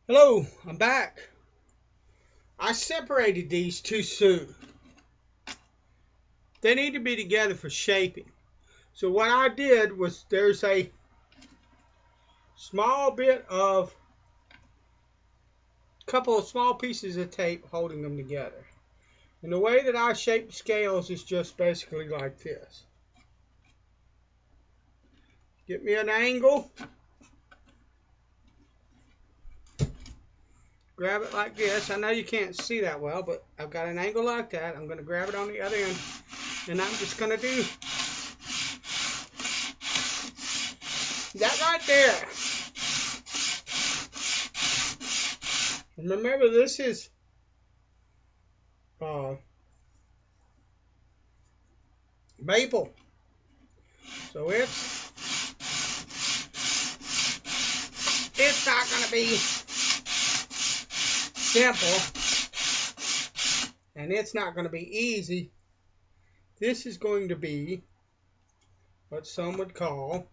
Hello, I'm back. I separated these too soon. They need to be together for shaping. So what I did was there's a small bit of, couple of small pieces of tape holding them together. And the way that I shape the scales is just basically like this. Get me an angle. Grab it like this. I know you can't see that well, but I've got an angle like that. I'm going to grab it on the other end. And I'm just going to do that right there. And remember, this is maple. So it's not going to be simple, and it's not going to be easy. This is going to be what some would call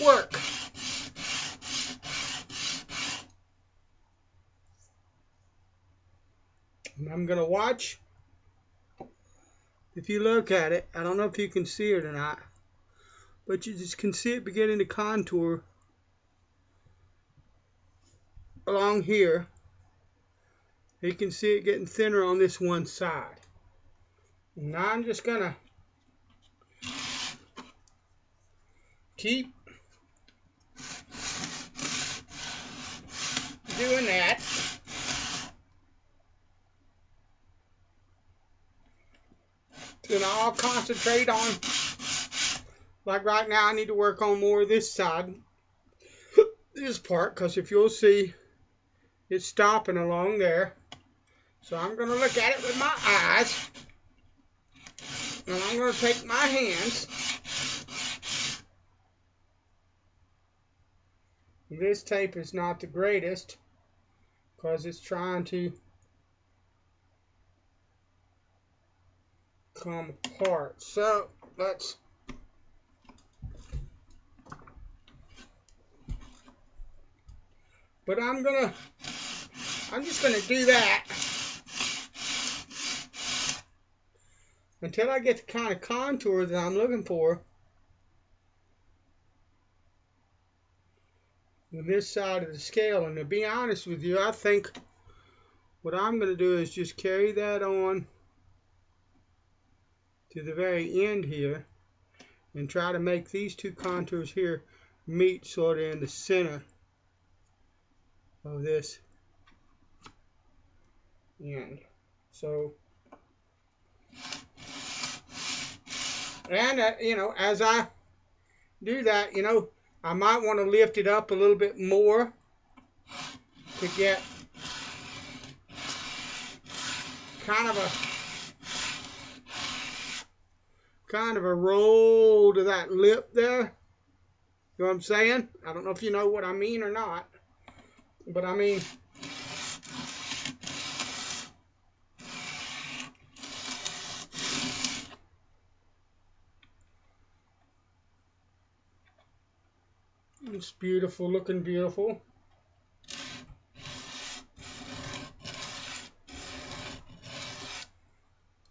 work. And I'm going to watch. If you look at it, I don't know if you can see it or not, but you just can see it beginning to contour along here. You can see it getting thinner on this one side. Now I'm just going to keep doing that. Then I'll concentrate on, like right now, I need to work on more of this side, this part, because if you'll see, it's stopping along there. So I'm going to look at it with my eyes, and I'm going to take my hands. This tape is not the greatest, because it's trying to come apart. So let's I'm just gonna do that until I get the kind of contour that I'm looking for on this side of the scale. And to be honest with you, I think what I'm gonna do is just carry that on to the very end here and try to make these two contours here meet sort of in the center of this end. So, and as I do that, I might want to lift it up a little bit more to get kind of a roll to that lip there. You know what I'm saying? I don't know if you know what I mean or not, but I mean, it's beautiful, looking beautiful.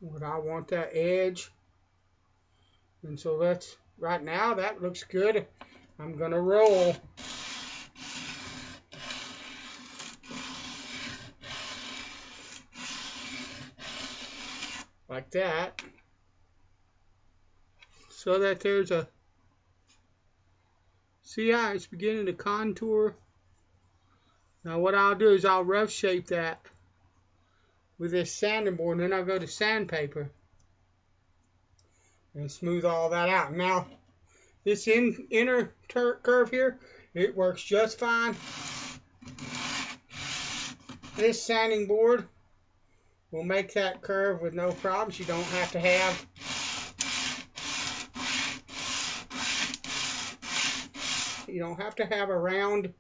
But I want that edge, and so right now that looks good. I'm gonna roll. Like that, so that there's a, see how it's beginning to contour? Now what I'll do is I'll rough shape that with this sanding board, and then I'll go to sandpaper and smooth all that out. Now this inner curve here, it works just fine. This sanding board will make that curve with no problems. You don't have to have a round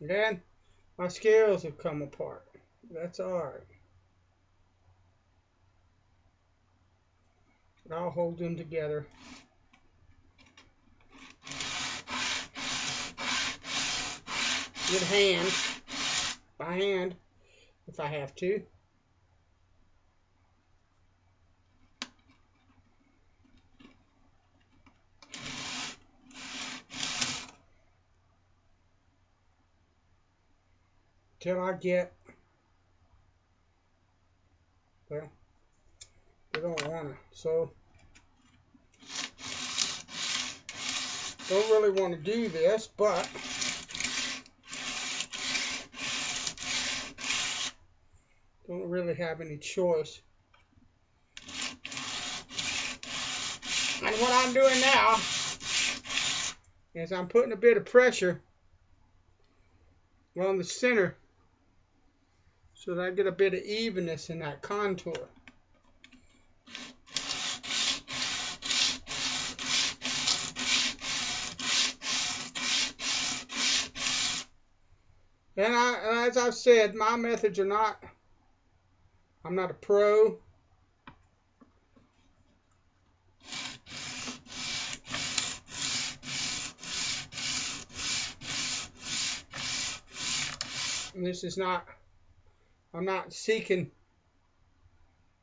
then my scales have come apart. That's alright. But I'll hold them together. With hand, by hand, if I have to. Till I get, well, they don't want to, so don't really want to do this, but don't really have any choice. And what I'm doing now is I'm putting a bit of pressure on the center so that I get a bit of evenness in that contour. And as I've said, my methods are not, I'm not a pro. And this is not, I'm not seeking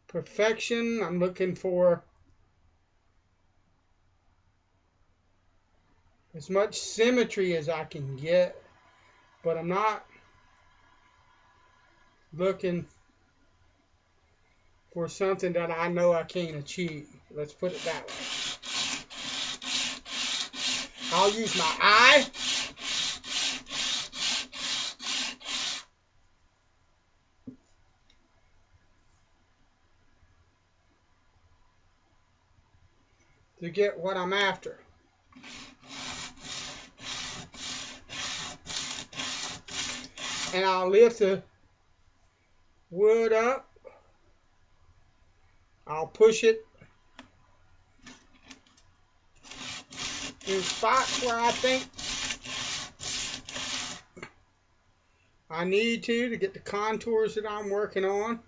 perfection. I'm looking for as much symmetry as I can get, but I'm not looking for something that I know I can't achieve. Let's put it that way. I'll use my eye to get what I'm after. And I'll lift the wood up. I'll push it in spots where I think I need to get the contours that I'm working on.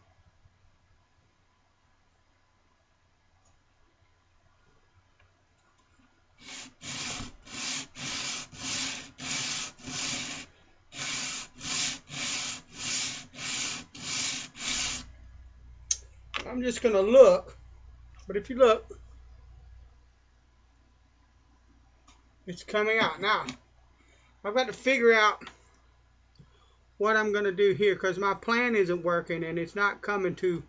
I'm just going to look, but if you look, it's coming out. Now, I've got to figure out what I'm going to do here because my plan isn't working and it's not coming to,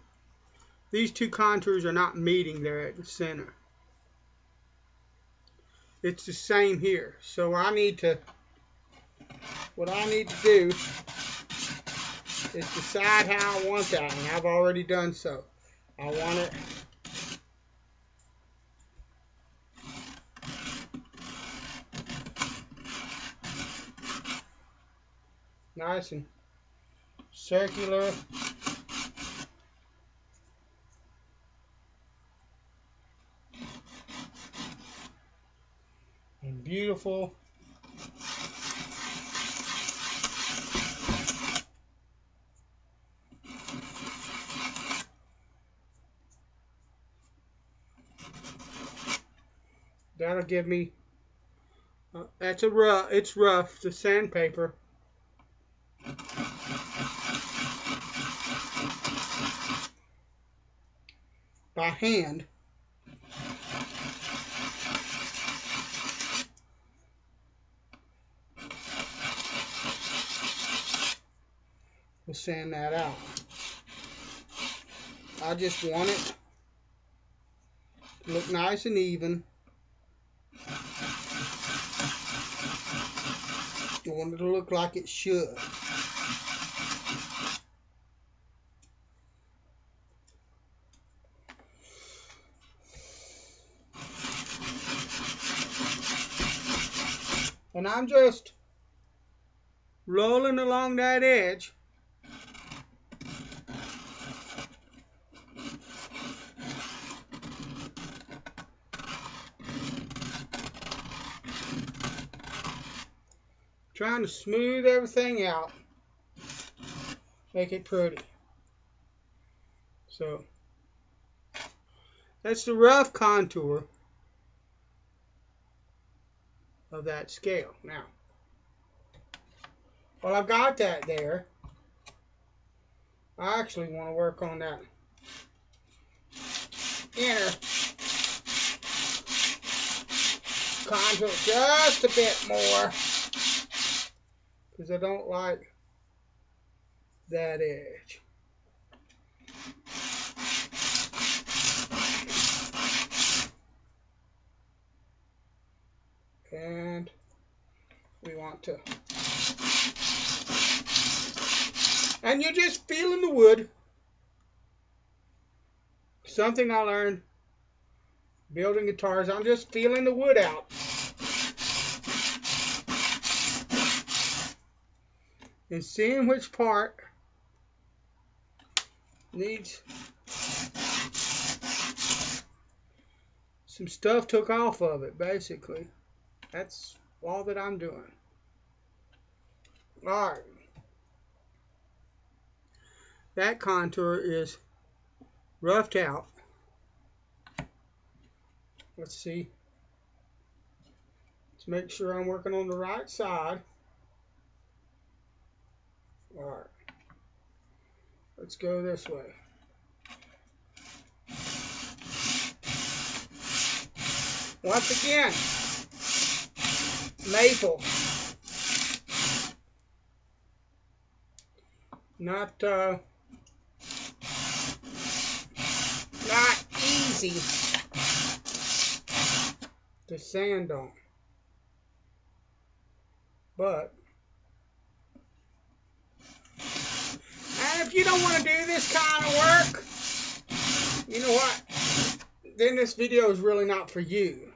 these two contours are not meeting there at the center. It's the same here. So what I need to do is decide how I want that, and I've already done so. I want it nice and circular. And beautiful. That'll give me, that's it's rough, the sandpaper. By hand. We'll sand that out. I just want it to look nice and even. I want it to look like it should. And I'm just rolling along that edge. Trying to smooth everything out. Make it pretty. So That's the rough contour of that scale. Now, while I've got that there, I actually want to work on that inner contour just a bit more, because I don't like that edge. And we want to, and you're just feeling the wood. Something I learned building guitars, I'm just feeling the wood out. And seeing which part needs some stuff took off of it, basically. That's all that I'm doing. Alright. That contour is roughed out. Let's see. Let's make sure I'm working on the right side. Alright. Let's go this way. Once again, maple. Not easy to sand on. But, and if you don't want to do this kind of work, you know what? Then this video is really not for you.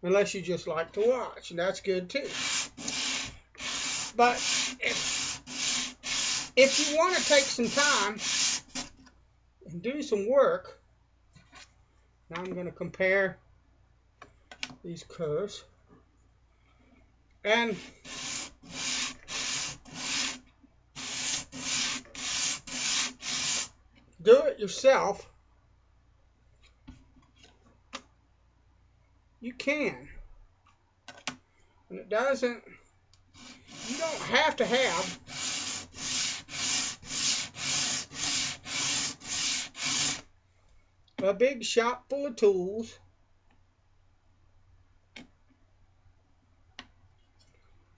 Unless you just like to watch, and that's good too. But if you want to take some time and do some work, now I'm going to compare these curves. And do it yourself. You can. And it doesn't, you don't have to have a big shop full of tools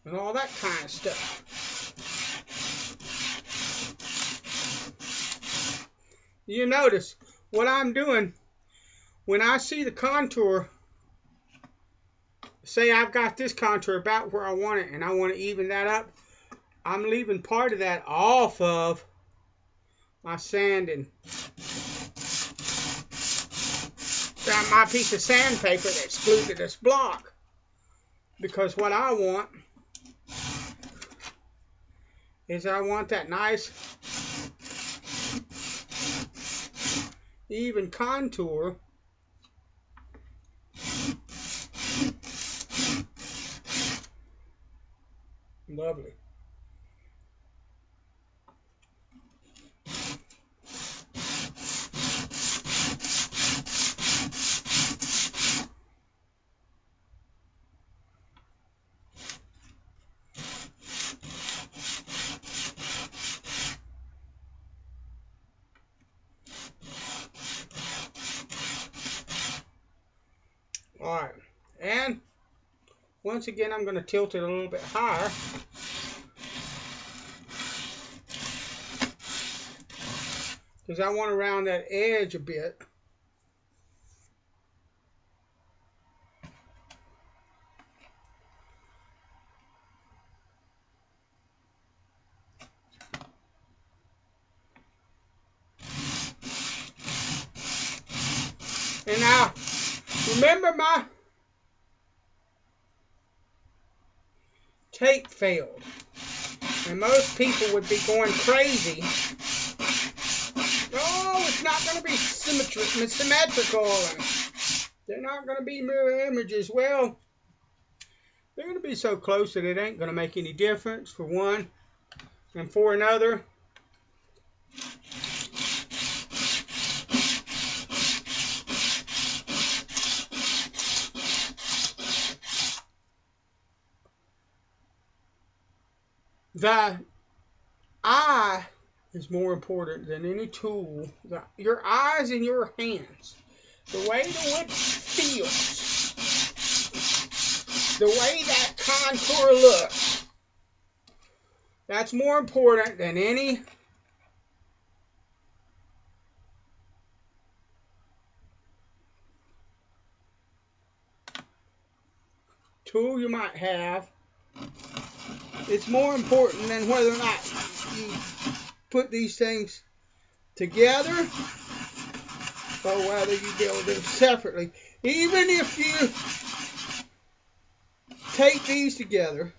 and all that kind of stuff. You notice what I'm doing when I see the contour. Say I've got this contour about where I want it and I want to even that up. I'm leaving part of that off of my sanding. My piece of sandpaper that's glued to this block. Because what I want is I want that nice even contour. Lovely. All right, and once again, I'm going to tilt it a little bit higher. Because I want to round that edge a bit. And now, remember my tape failed. And most people would be going crazy. Oh, it's not going to be symmetrical. And they're not going to be mirror images. Well, they're going to be so close that it ain't going to make any difference, for one. And for another, The eye is more important than any tool. Your eyes and your hands. The way the wood feels. The way that contour looks. That's more important than any tool you might have. It's more important than whether or not you put these things together or whether you build them separately. Even if you take these together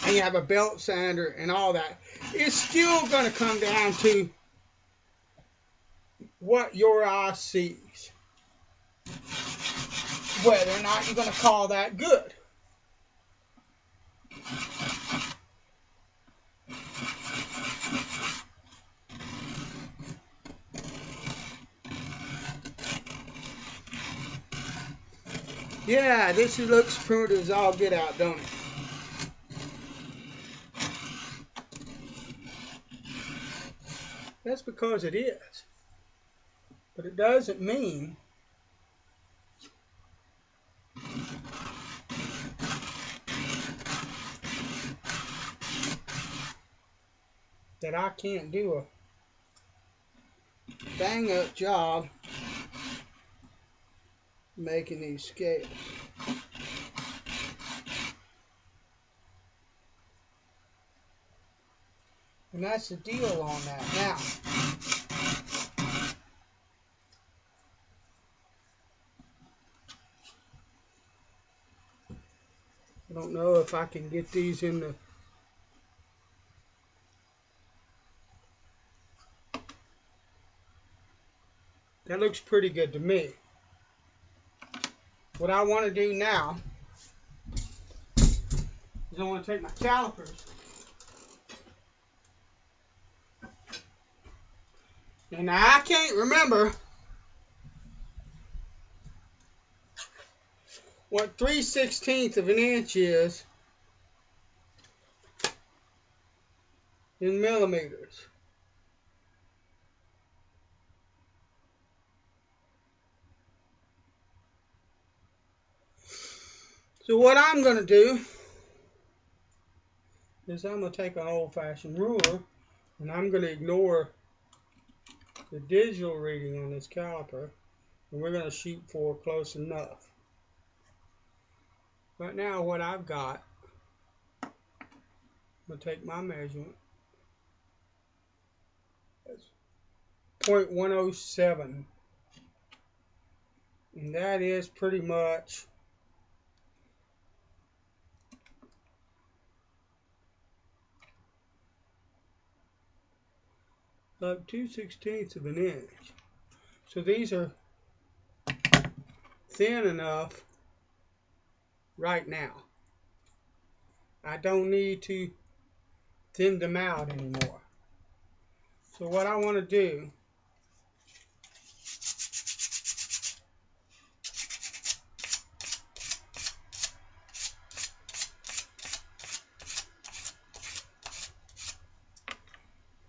and you have a belt sander and all that, it's still going to come down to what your eye sees. Whether or not you're going to call that good. Yeah, this looks primitive as all get out, don't it? That's because it is. But it doesn't mean that I can't do a bang up job making these scales. And that's the deal on that. Now, I don't know if I can get these in the... That looks pretty good to me. What I want to do now is I want to take my calipers and I can't remember what 3/16 of an inch is in millimeters. So what I'm going to do is I'm going to take an old-fashioned ruler and I'm going to ignore the digital reading on this caliper and we're going to shoot for close enough. Right now what I've got, I'm going to take my measurement. That's 0.107 and that is pretty much about 2/16 of an inch. So these are thin enough right now. I don't need to thin them out anymore. So what I want to do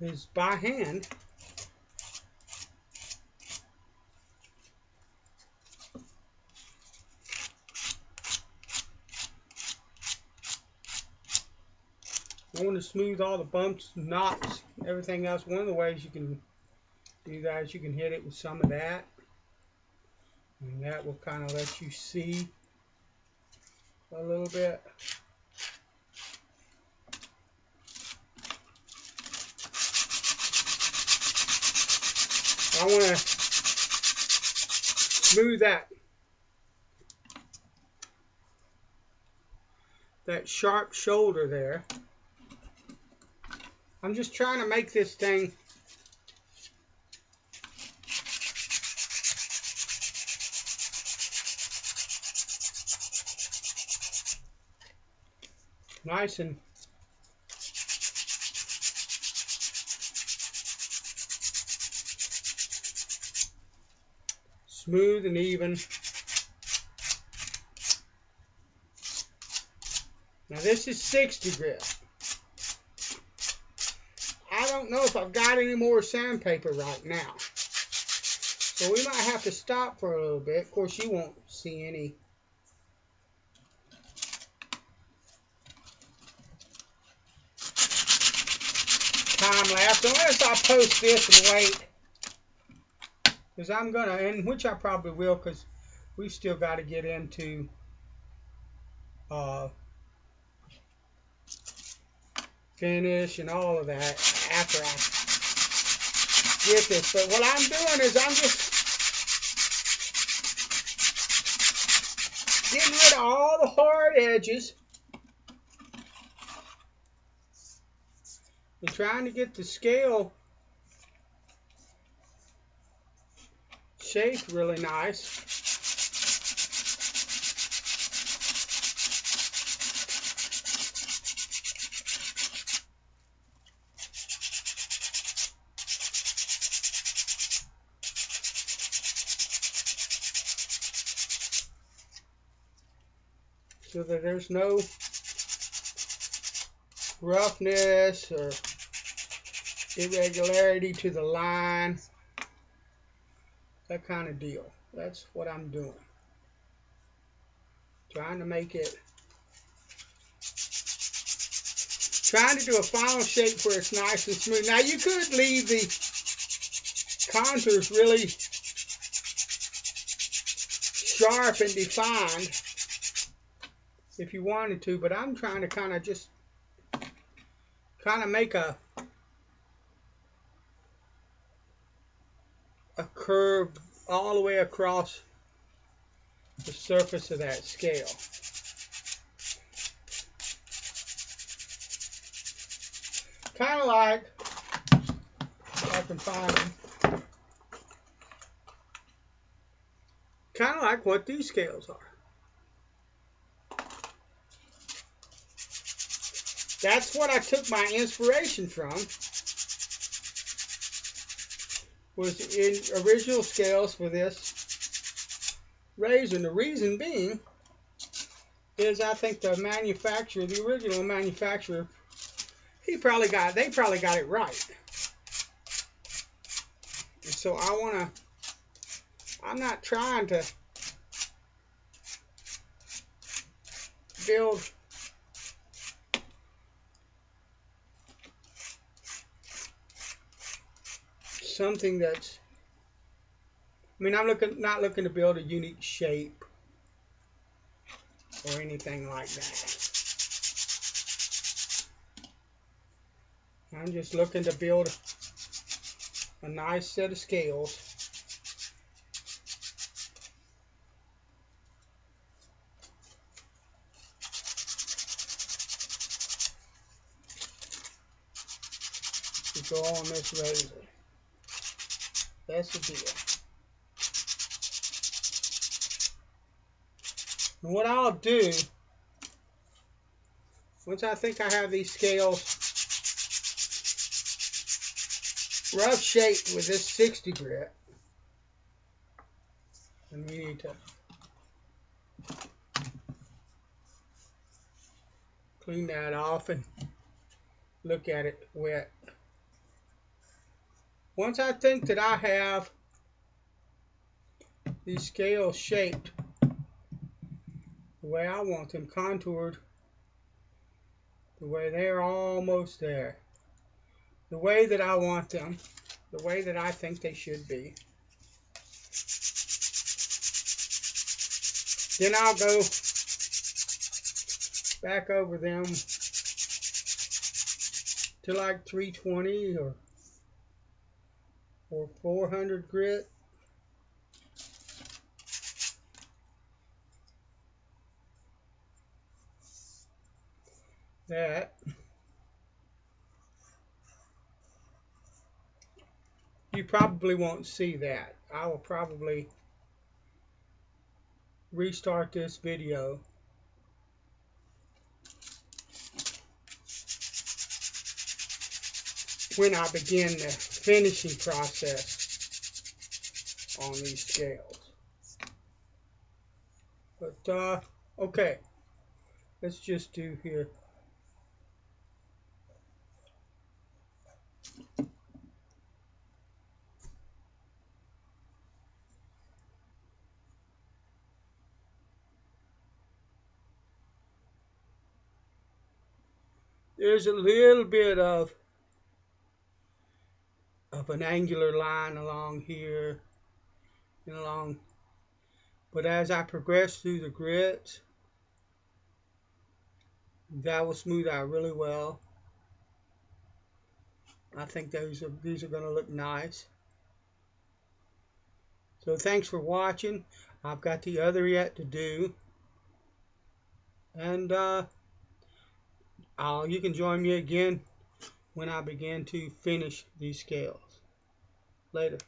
is by hand I want to smooth all the bumps, knots, everything else. One of the ways you can do that is you can hit it with some of that. And that will kind of let you see a little bit. I want to smooth that sharp shoulder there. I'm just trying to make this thing nice and smooth and even. Now this is 60 grit. I don't know if I've got any more sandpaper right now. So we might have to stop for a little bit. Of course, you won't see any time lapse unless I post this and wait. Because I'm going to, and which I probably will, because we've still got to get into finish and all of that after I get this. But what I'm doing is I'm just getting rid of all the hard edges and trying to get the scale shaped really nice. So that there's no roughness or irregularity to the line, that kind of deal. That's what I'm doing. Trying to make it, trying to do a final shape where it's nice and smooth. Now you could leave the contours really sharp and defined if you wanted to, but I'm trying to kind of just make a curve all the way across the surface of that scale. Kind of like, if I can find them, kind of like what these scales are. That's what I took my inspiration from, was in original scales for this razor. And the reason being is I think the manufacturer, the original manufacturer, they probably got it right. And so I'm not trying to build something that's, I mean, I'm not looking to build a unique shape or anything like that. I'm just looking to build a nice set of scales to go on this razor. That's the deal. And what I'll do, once I think I have these scales rough shaped with this 60 grit, and we need to clean that off and look at it wet. Once I think that I have these scales shaped the way I want them, contoured the way they're almost there, the way that I want them, the way that I think they should be, then I'll go back over them to like 320 or 400 grit. That you probably won't see that. I will probably restart this video when I begin the finishing process on these scales. But okay, let's just do here. There's a little bit of an angular line along here and along, but as I progress through the grits, that will smooth out really well. I think these are going to look nice. So thanks for watching. I've got the other yet to do, and you can join me again when I begin to finish these scales. Later.